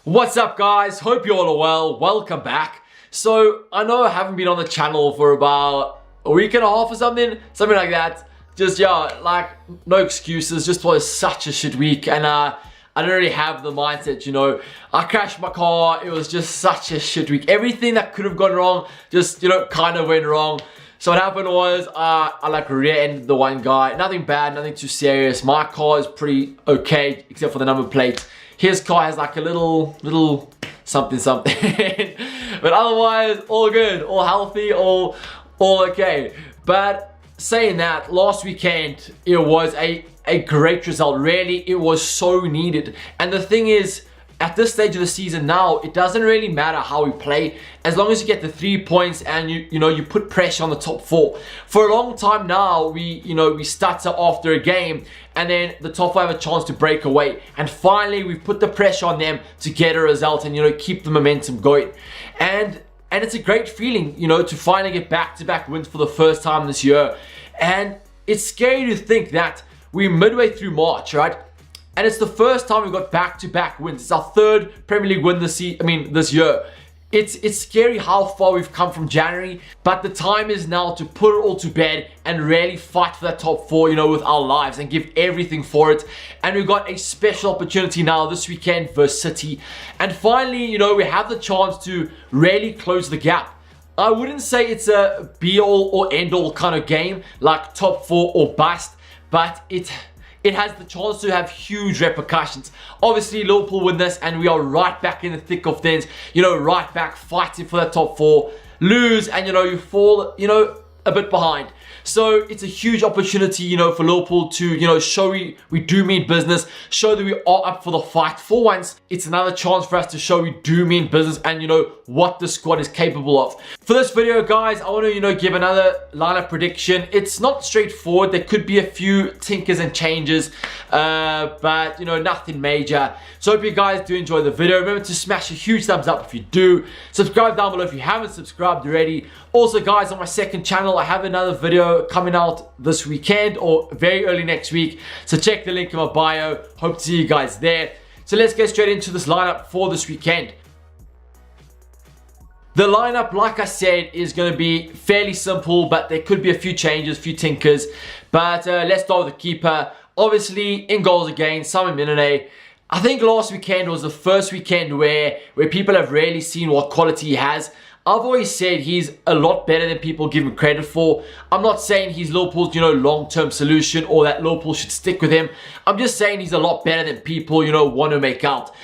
What's up, guys? Hope you all are well. Welcome back. So I know I haven't been on the channel for about a week and a half or something like that. Just like no excuses, just was such a shit week, and I don't really have the mindset, I crashed my car. It was just such a shit week. Everything that could have gone wrong just kind of went wrong. So what happened was I like rear-ended the one guy. Nothing bad, nothing too serious. My car is pretty okay except for the number plate. His car has like a little something but otherwise all good, all healthy, all okay. But saying that, last weekend it was a great result. Really, it was so needed. And the thing is, at this stage of the season now, it doesn't really matter how we play as long as you get the 3 points and you put pressure on the top four. For a long time now, we stutter after a game and then the top four have a chance to break away, and finally we've put the pressure on them to get a result and keep the momentum going. And it's a great feeling, to finally get back-to-back wins for the first time this year. And it's scary to think that we're midway through March, right? And it's the first time we've got back-to-back wins. It's our third Premier League win this year. It's scary how far we've come from January, but the time is now to put it all to bed and really fight for that top four, with our lives and give everything for it. And we've got a special opportunity now this weekend versus City. And finally, we have the chance to really close the gap. I wouldn't say it's a be-all or end-all kind of game like top four or bust, but it has the chance to have huge repercussions. Obviously, Liverpool win this and we are right back in the thick of things, right back fighting for that top four. Lose and, you fall, a bit behind. So it's a huge opportunity, for Liverpool to, show we do mean business, show that we are up for the fight. For once, it's another chance for us to show we do mean business and, what the squad is capable of. For this video, guys, I want to, give another lineup prediction. It's not straightforward. There could be a few tinkers and changes, but, nothing major. So I hope you guys do enjoy the video. Remember to smash a huge thumbs up if you do. Subscribe down below if you haven't subscribed already. Also, guys, on my second channel, I have another video coming out this weekend or very early next week. So check the link in my bio. Hope to see you guys there. So let's get straight into this lineup for this weekend. The lineup, like I said, is going to be fairly simple, but there could be a few changes, a few tinkers. But let's start with the keeper. Obviously, in goals again, Simon Minone. I think last weekend was the first weekend where people have really seen what quality he has. I've always said he's a lot better than people give him credit for. I'm not saying he's Liverpool's, long-term solution or that Liverpool should stick with him. I'm just saying he's a lot better than people, want to make out.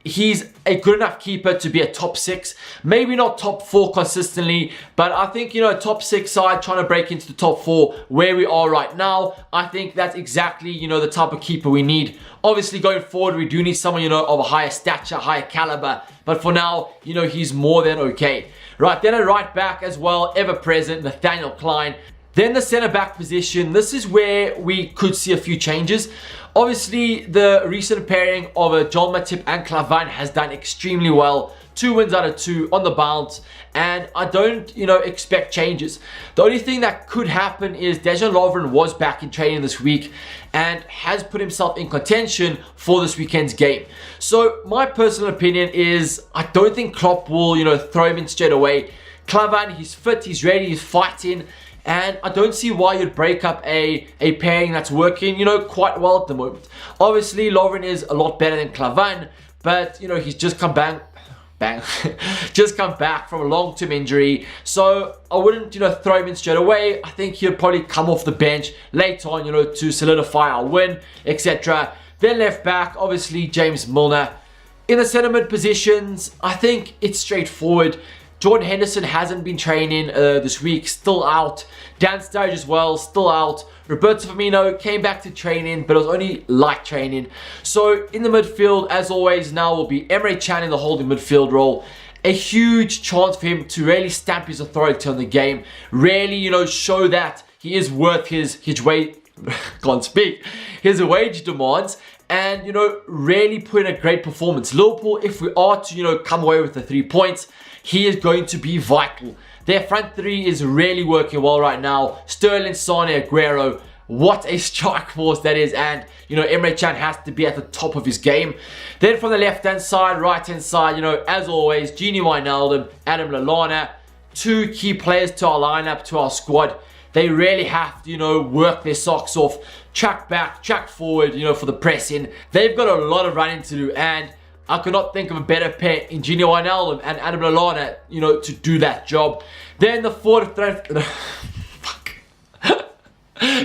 He's a good enough keeper to be a top 6. Maybe not top 4 consistently, but I think, a top 6 side trying to break into the top 4 where we are right now. I think that's exactly, the type of keeper we need. Obviously, going forward, we do need someone, of a higher stature, higher caliber. But for now, he's more than okay. Right, then a right back as well, ever present, Nathaniel Klein. Then the centre back position, this is where we could see a few changes. Obviously, the recent pairing of John Matip and Klavan has done extremely well. 2 wins out of 2 on the bounce, and I don't, expect changes. The only thing that could happen is Dejan Lovren was back in training this week and has put himself in contention for this weekend's game. So my personal opinion is I don't think Klopp will, throw him in straight away. Klavan, he's fit, he's ready, he's fighting. And I don't see why you'd break up a pairing that's working, quite well at the moment. Obviously, Lovren is a lot better than Klavan, but, he's just come back, just come back from a long-term injury. So I wouldn't, throw him in straight away. I think he'll probably come off the bench later on, to solidify our win, etc. Then left back, obviously, James Milner. In the centre mid positions, I think it's straightforward. Jordan Henderson hasn't been training this week, still out. Dan Sturridge as well, still out. Roberto Firmino came back to training, but it was only light training. So in the midfield, as always, now will be Emre Can in the holding midfield role. A huge chance for him to really stamp his authority on the game. Really, show that he is worth his wage, can't speak, his wage demands. And, really put in a great performance. Liverpool, if we are to, come away with the 3 points, he is going to be vital. Their front three is really working well right now. Sterling, Sane, Aguero. What a strike force that is, and you know, Emre Can has to be at the top of his game. Then from the left-hand side, right-hand side, you know, as always, Gini Wijnaldum, Adam Lallana, 2 key players to our lineup, to our squad. They really have to, you know, work their socks off, track back, track forward, you know, for the press in. They've got a lot of running to do, and I could not think of a better pair in Gini Wijnaldum and Adam Lallana, you know, to do that job. Then the forward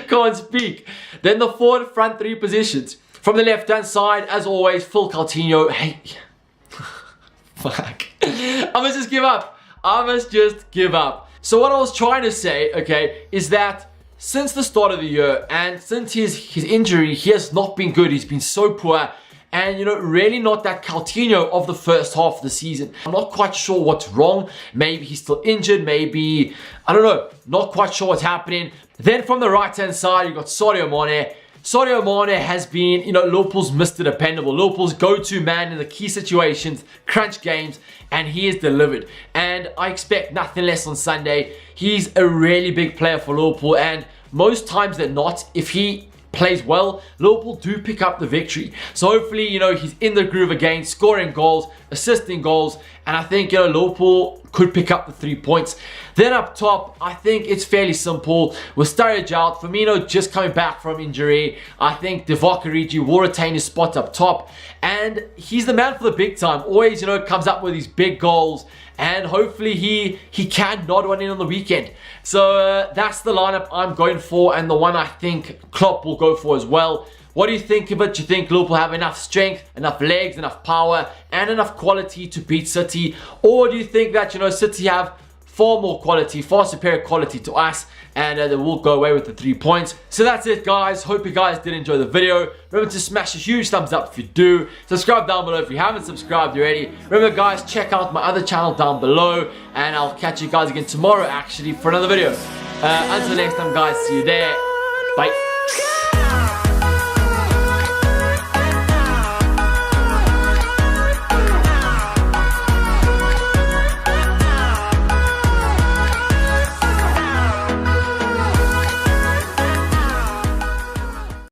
can't speak. Then the forward front 3 positions. From the left-hand side, as always, Phil Coutinho. Hey, fuck. I must just give up. I must just give up. So what I was trying to say, okay, is that since the start of the year and since his injury, he has not been good. He's been so poor. And, you know, really not that Coutinho of the first half of the season. I'm not quite sure what's wrong. Maybe he's still injured. Maybe, I don't know. Not quite sure what's happening. Then from the right-hand side, you've got Sadio Mane. Sadio Mane has been, you know, Liverpool's Mr. Dependable. Liverpool's go-to man in the key situations, crunch games, and he has delivered. And I expect nothing less on Sunday. He's a really big player for Liverpool, and most times than not, if he plays well, Liverpool do pick up the victory. So hopefully, you know, he's in the groove again, scoring goals, assisting goals, and I think, you know, Liverpool could pick up the 3 points. Then up top, I think it's fairly simple. With Sturridge out, Firmino just coming back from injury, I think Divock Origi will retain his spot up top, and he's the man for the big time. Always, you know, comes up with these big goals, and hopefully he can nod one in on the weekend. So that's the lineup I'm going for, and the one I think Klopp will go for as well. What do you think of it? Do you think Liverpool have enough strength, enough legs, enough power, and enough quality to beat City? Or do you think that, you know, City have far more quality, far superior quality to us, and they will go away with the 3 points? So that's it, guys. Hope you guys did enjoy the video. Remember to smash a huge thumbs up if you do. Subscribe down below if you haven't subscribed already. Remember, guys, check out my other channel down below, and I'll catch you guys again tomorrow, actually, for another video. Until next time, guys, see you there. Bye.